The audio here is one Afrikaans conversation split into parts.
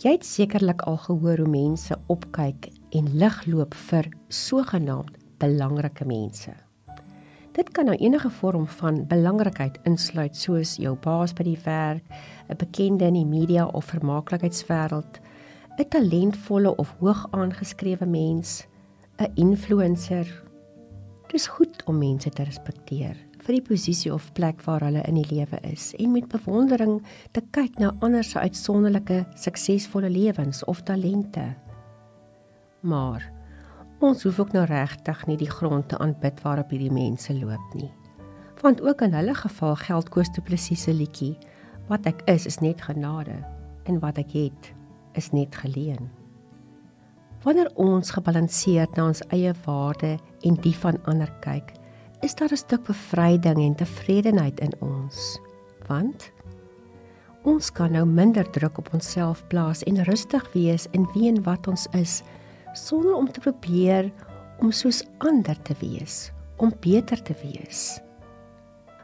Jy het sekerlik al gehoor hoe mense opkyk en ligloop vir sogenaamd belangrike mense. Dit kan nou enige vorm van belangrikheid insluit, soos jou baas by die werk, 'n bekende in die media of vermaaklikheidswêreld, 'n talentvolle of hoog aangeskrewe mens, 'n influencer. Dit is goed om mense te respekteer vir die posisie of plek waar hulle in die lewe is en met bewondering te kyk na ander se uitsonderlike, suksesvolle lewens of talente. Maar ons hoef ook nou regtig nie die grond te aanbid waarop hierdie mense loop nie. Want ook in hulle geval geld Koos Du Plessis se liedjie, wat ek is net genade, en wat ek het, is net geleen. Wanneer ons gebalanseerd na ons eie waarde en die van ander kyk, is daar 'n stuk bevryding en tevredenheid in ons. Want ons kan nou minder druk op onsself plaas en rustig wees in wie en wat ons is, sonder om te probeer om soos ander te wees, om beter te wees.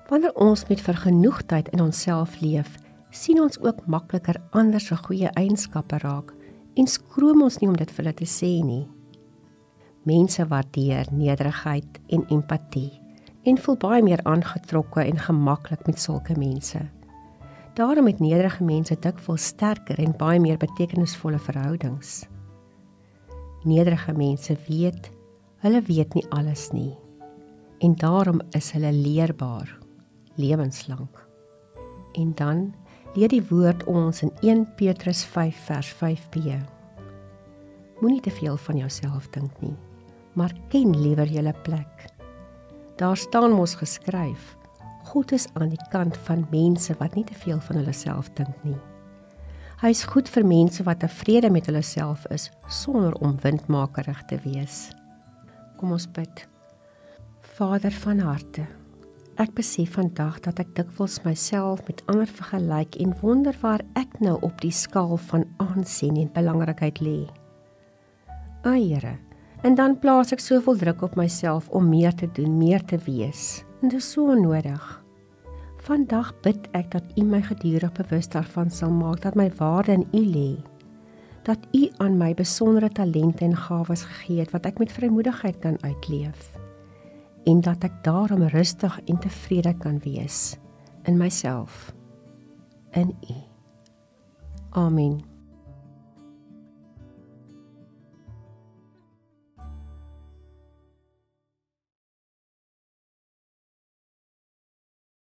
Wanneer ons met vergenoegdheid in onsself leef, sien ons ook makliker ander se goeie eienskappe raak en skroom ons nie om dit vir hulle te sê nie. Mense waardeer nederigheid en empatie en voel baie meer aangetrokke en gemaklik met sulke mense. Daarom het nederige mense dikwels sterker en baie meer betekenisvolle verhoudings. Nederige mense weet, hulle weet nie alles nie, en daarom is hulle leerbaar, lewenslang. En dan leer die woord ons in 1 Petrus 5 vers 5b. Moenie te veel van jouself dink nie, maar ken liewer julle plek. Daar staan mos geskryf, God is aan die kant van mense wat nie te veel van hulle self dink nie. Hy is goed vir mense wat tevrede met hulle self is, sonder om windmakerig te wees. Kom ons bid. Vader van harte, ek besef vandag dat ek dikwels myself met ander vergelyk en wonder waar ek nou op die skaal van aansien en belangrikheid lê. Here, en dan plaas ek soveel druk op myself om meer te doen, meer te wees. En dit is so onnodig. Vandag bid ek dat U my gedurig bewus daarvan sal maak dat my waarde in U lê. Dat U aan my besondere talente en gawes gegee het wat ek met vrymoedigheid kan uitleef. En dat ek daarom rustig en tevrede kan wees in myself, in U. Amen.